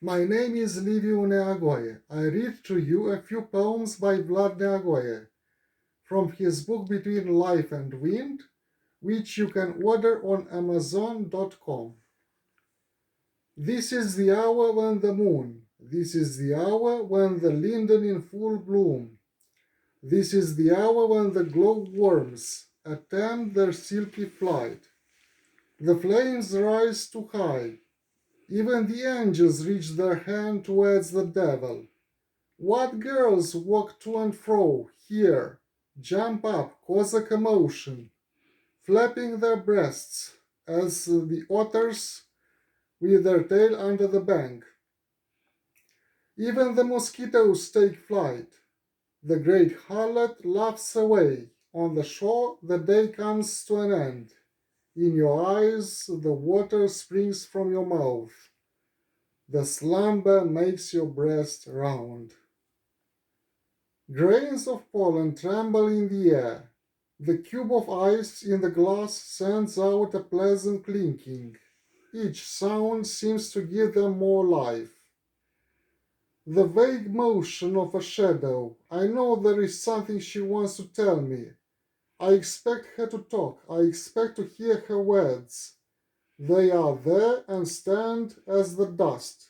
My name is Vlad Neagoe. I read to you a few poems by Vlad Neagoe from his book Between Life and Wind, which you can order on Amazon.com. This is the hour when the moon, this is the hour when the linden in full bloom, this is the hour when the glowworms attempt their silky flight. The flames rise too high. Even the angels reach their hand towards the devil. What girls walk to and fro here, jump up, cause a commotion, flapping their breasts as the otters with their tail under the bank. Even the mosquitoes take flight. The great harlot laughs away. On the shore the day comes to an end. In your eyes the water springs from your mouth. The slumber makes your breast round. Grains of pollen tremble in the air. The cube of ice in the glass sends out a pleasant clinking. Each sound seems to give them more life. The vague motion of a shadow. I know there is something she wants to tell me. I expect her to talk. I expect to hear her words. They are there and stand as the dust.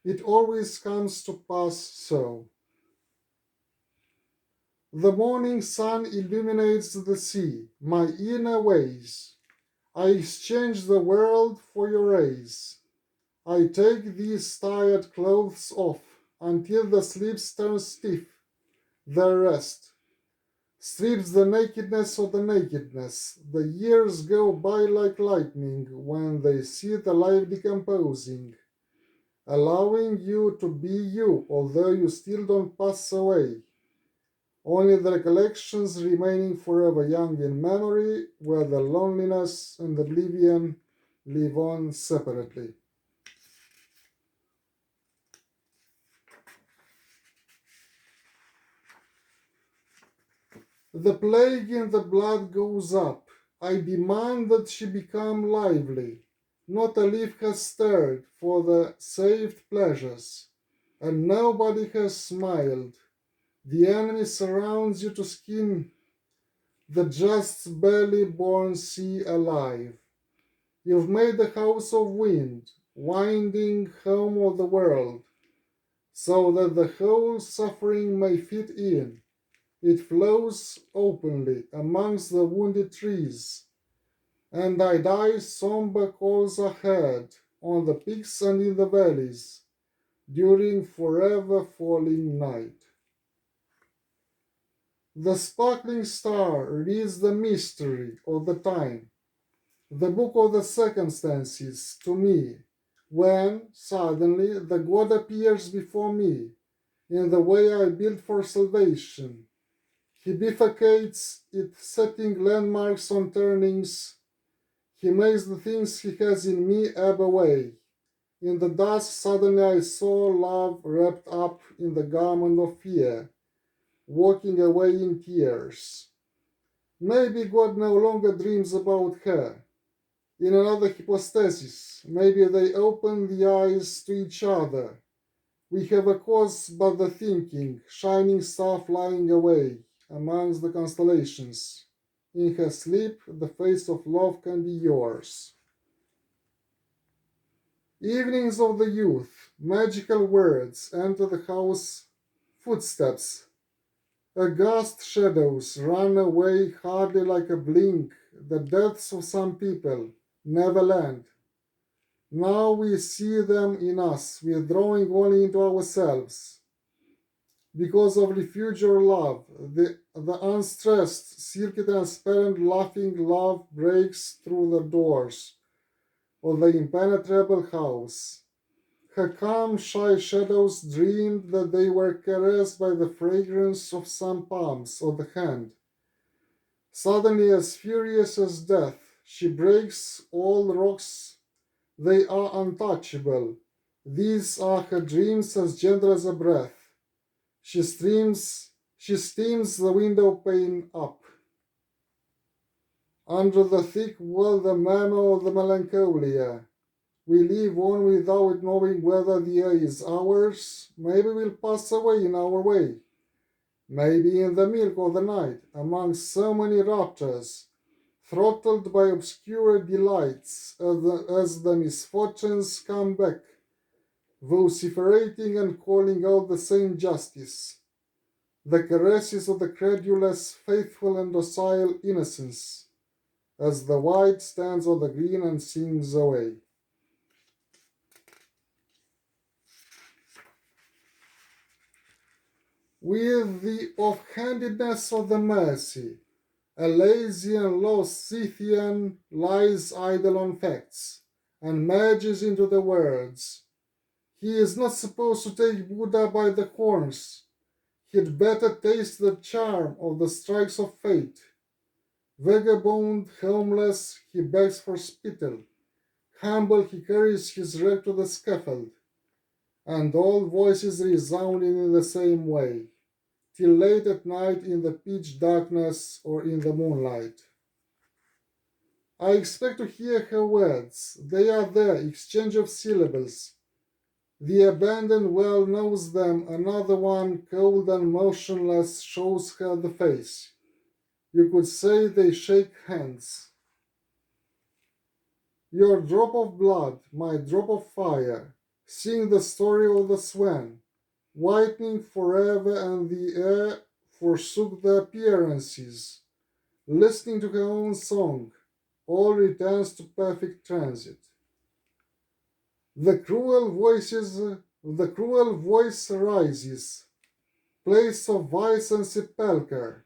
It always comes to pass so. The morning sun illuminates the sea, my inner ways. I exchange the world for your rays. I take these tired clothes off until the sleeves turn stiff. The rest strips the nakedness of the nakedness. The years go by like lightning when they see the life decomposing, allowing you to be you, although you still don't pass away. Only the recollections remaining forever young in memory, where the loneliness and oblivion live on separately. The plague in the blood goes up. I demand that she become lively. Not a leaf has stirred for the saved pleasures, and nobody has smiled. The enemy surrounds you to skin the just barely born sea alive. You've made the house of wind, winding home of the world, so that the whole suffering may fit in. It flows openly amongst the wounded trees, and I die somber calls ahead on the peaks and in the valleys during forever falling night. The sparkling star reads the mystery of the time, the book of the circumstances to me, when suddenly the God appears before me in the way I built for salvation. He bifurcates it, setting landmarks on turnings. He makes the things he has in me ebb away. In the dusk, suddenly I saw love wrapped up in the garment of fear, walking away in tears. Maybe God no longer dreams about her. In another hypostasis, maybe they open the eyes to each other. We have a cause but the thinking, shining star flying away amongst the constellations. In her sleep, the face of love can be yours. Evenings of the youth, magical words enter the house, footsteps. Aghast shadows run away hardly like a blink, the deaths of some people, Neverland. Now we see them in us, withdrawing only into ourselves. Because of refuge or love, the unstressed, silky transparent laughing love breaks through the doors of the impenetrable house. Her calm, shy shadows dreamed that they were caressed by the fragrance of some palms of the hand. Suddenly, as furious as death, she breaks all rocks. They are untouchable. These are her dreams as gentle as a breath. She steams the window pane up. Under the thick wall the murmur of the melancholia. We live on without knowing whether the air is ours. Maybe we'll pass away in our way. Maybe in the milk of the night, among so many raptures, throttled by obscure delights, as the misfortunes come back, vociferating and calling out the same justice, the caresses of the credulous, faithful and docile innocence, as the white stands on the green and sings away. With the offhandedness of the mercy, a lazy and lost Scythian lies idle on facts, and merges into the words. He is not supposed to take Buddha by the horns. He'd better taste the charm of the strikes of fate. Vagabond, homeless, he begs for spittle. Humble, he carries his wreck to the scaffold. And all voices resounding in the same way, till late at night in the pitch darkness or in the moonlight. I expect to hear her words. They are there, exchange of syllables. The abandoned well knows them. Another one, cold and motionless, shows her the face. You could say they shake hands. Your drop of blood, my drop of fire. Sing the story of the swan, whitening forever, and the air forsook the appearances. Listening to her own song, all returns to perfect transit. The cruel voice rises, place of vice and sepulchre,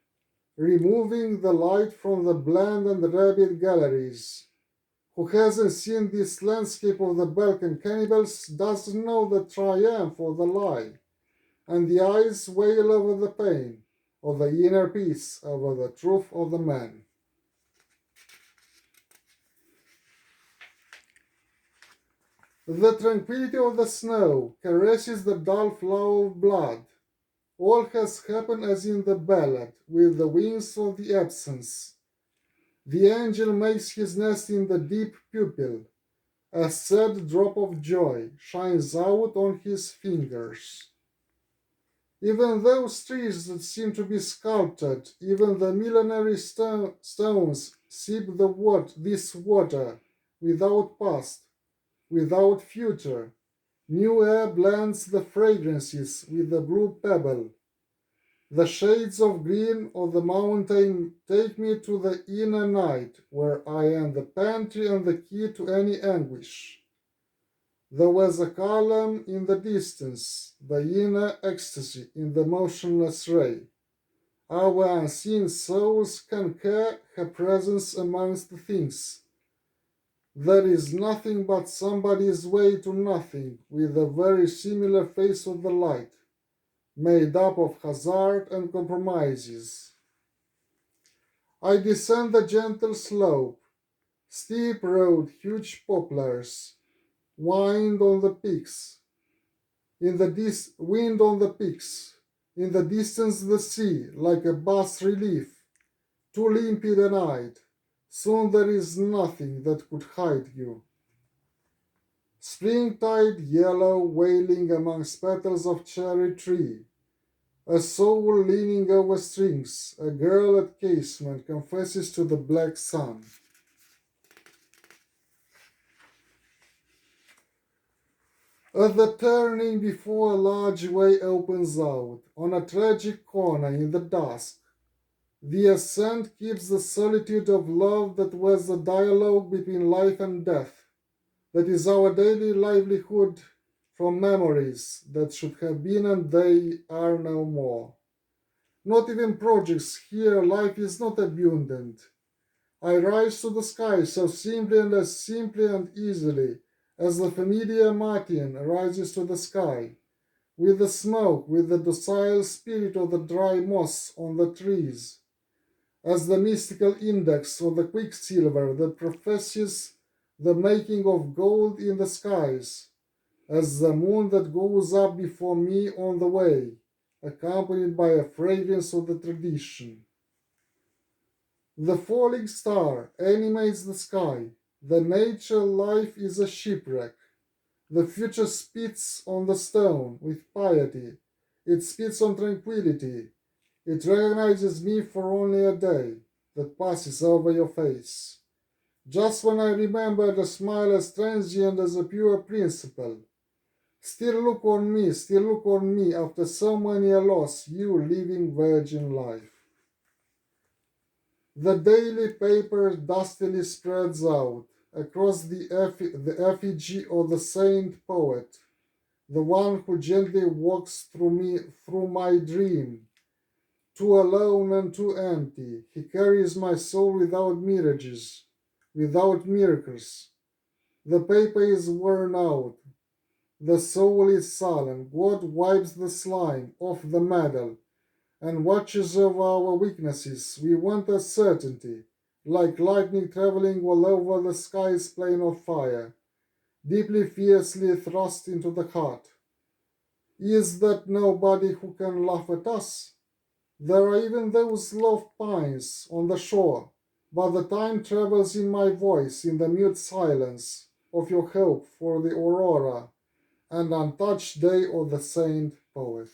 removing the light from the bland and rabid galleries. Who hasn't seen this landscape of the Balkan cannibals doesn't know the triumph of the lie, and the eyes wail over the pain of the inner peace, over the truth of the man. The tranquility of the snow caresses the dull flow of blood. All has happened as in the ballad, with the wings of the absence. The angel makes his nest in the deep pupil. A sad drop of joy shines out on his fingers. Even those trees that seem to be sculptured, even the millenary stones sip this water without past, without future. New air blends the fragrances with the blue pebble. The shades of green of the mountain take me to the inner night, where I am the pantry and the key to any anguish. There was a calm in the distance, the inner ecstasy in the motionless ray. Our unseen souls concur her presence amongst the things. There is nothing but somebody's way to nothing, with a very similar face of the light, made up of hazard and compromises. I descend the gentle slope, steep road, huge poplars, wind on the peaks. Wind on the peaks. In the distance the sea, like a bas relief, too limpid and eyed. Soon there is nothing that could hide you. Springtide yellow wailing amongst petals of cherry tree. A soul leaning over strings, a girl at casement confesses to the black sun. At the turning before a large way opens out, on a tragic corner in the dusk, the ascent keeps the solitude of love that was the dialogue between life and death, that is our daily livelihood from memories that should have been and they are no more. Not even projects here, life is not abundant. I rise to the sky so simply and as simply and easily as the familiar martin rises to the sky, with the smoke, with the docile spirit of the dry moss on the trees, as the mystical index of the quicksilver that professes the making of gold in the skies, as the moon that goes up before me on the way, accompanied by a fragrance of the tradition. The falling star animates the sky. The nature life is a shipwreck. The future spits on the stone with piety. It spits on tranquility. It recognizes me for only a day that passes over your face. Just when I remember the smile as transient as a pure principle. Still look on me after so many a loss, you living virgin life. The daily paper dustily spreads out across the effigy of the saint poet, the one who gently walks through my dream, too alone and too empty. He carries my soul without mirages, without miracles. The paper is worn out. The soul is sullen. God wipes the slime off the medal and watches over our weaknesses. We want a certainty, like lightning traveling all over the sky's plane of fire, deeply fiercely thrust into the heart. Is that nobody who can laugh at us? There are even those love pines on the shore, but the time travels in my voice, in the mute silence of your hope for the aurora and untouched day of the saint poet.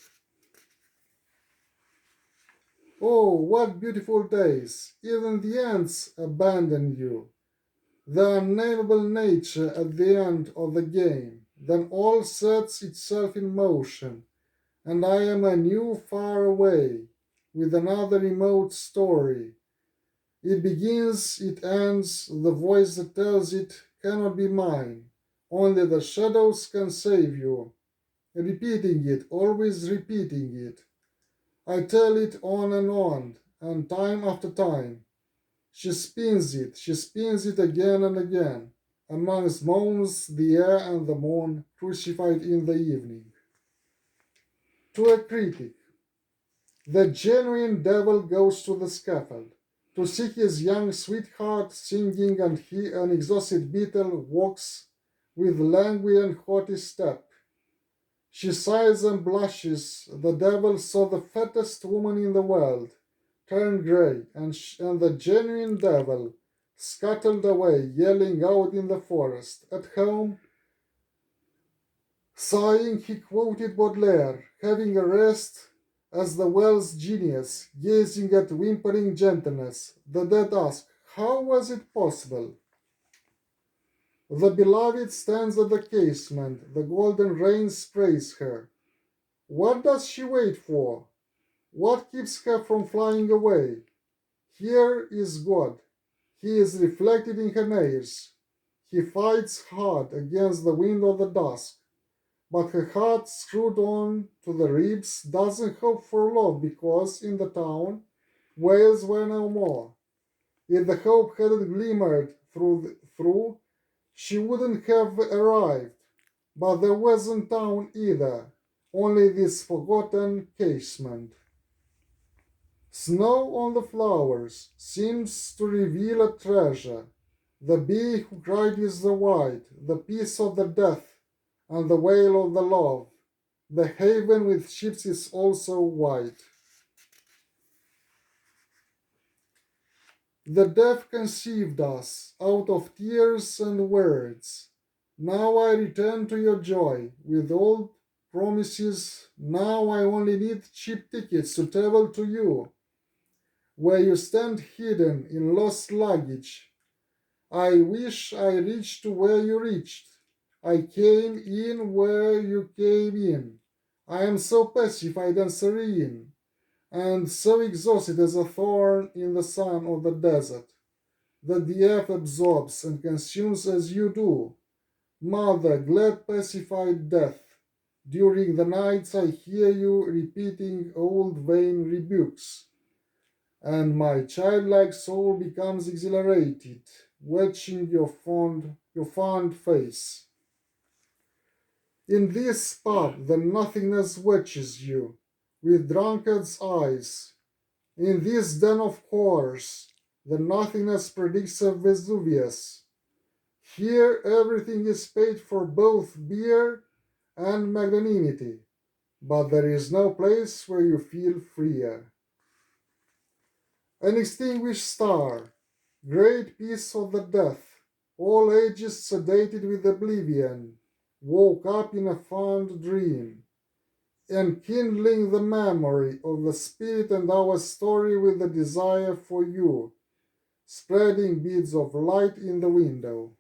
Oh, what beautiful days! Even the ants abandon you. The unnameable nature at the end of the game. Then all sets itself in motion, and I am anew far away, with another remote story. It begins, it ends, the voice that tells it cannot be mine. Only the shadows can save you. Repeating it, always repeating it. I tell it on, and time after time. She spins it again and again, amongst moans, the air, and the moon, crucified in the evening. To a critic, the genuine devil goes to the scaffold to see his young sweetheart singing, and he, an exhausted beetle, walks with languid and haughty step. She sighs and blushes. The devil saw the fattest woman in the world turn grey, and the genuine devil scuttled away, yelling out in the forest. At home, sighing, he quoted Baudelaire, having a rest as the well's genius, gazing at whimpering gentleness. The dead ask, how was it possible? The beloved stands at the casement. The golden rain sprays her. What does she wait for? What keeps her from flying away? Here is God. He is reflected in her nails. He fights hard against the wind of the dusk, but her heart, screwed on to the ribs, doesn't hope for love because in the town whales were no more. If the hope hadn't glimmered through, she wouldn't have arrived. But there wasn't town either, only this forgotten casement. Snow on the flowers seems to reveal a treasure. The bee who cried is the white, the peace of the death, and the wail of the love. The haven with ships is also white. The deaf conceived us out of tears and words. Now I return to your joy with old promises. Now I only need cheap tickets to travel to you, where you stand hidden in lost luggage. I wish I reached to where you reached. I came in where you came in. I am so pacified and serene, and so exhausted as a thorn in the sun of the desert, that the earth absorbs and consumes as you do. Mother, glad pacified death, during the nights I hear you repeating old vain rebukes, and my childlike soul becomes exhilarated, watching your fond face. In this pub, the nothingness watches you with drunkard's eyes. In this den of horrors, the nothingness predicts a Vesuvius. Here, everything is paid for, both beer and magnanimity, but there is no place where you feel freer. An extinguished star, great peace of the death, all ages sedated with oblivion, woke up in a fond dream, enkindling the memory of the spirit and our story with the desire for you, spreading beads of light in the window.